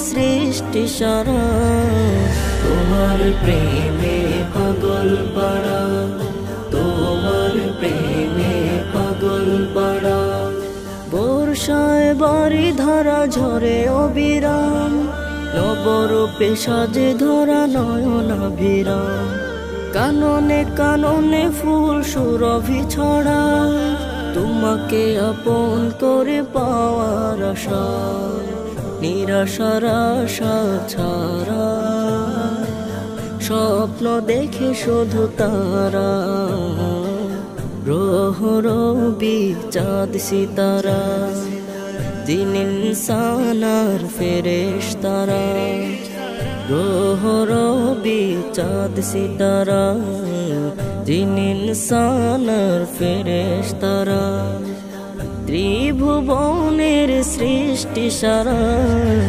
সৃষ্টি সারা, তোমার প্রেমে পাগল পাড়া, তোমার প্রেমে পাগল পাড়া। বর্ষায় বাড়ি ধারা ঝরে অবিরাম, নবরূপে সাজে ধরা নয়নাভিরাম। কাননে কাননে ফুল সুরভি ছড়া, তোমাকে আপন করে পাওয়ার আশা। নিরাশার আশা ছাড়া, স্বপ্ন দেখে শুধু তারা। গ্রহ রবি চাঁদ সিতারা, জিন ইনসান আর ফেরেশতারা। গ্রহ রবি চাঁদ সিতারা, জিন ইনসান আর ফেরেশতারা। ত্রিভুবনের সৃষ্টি সারা,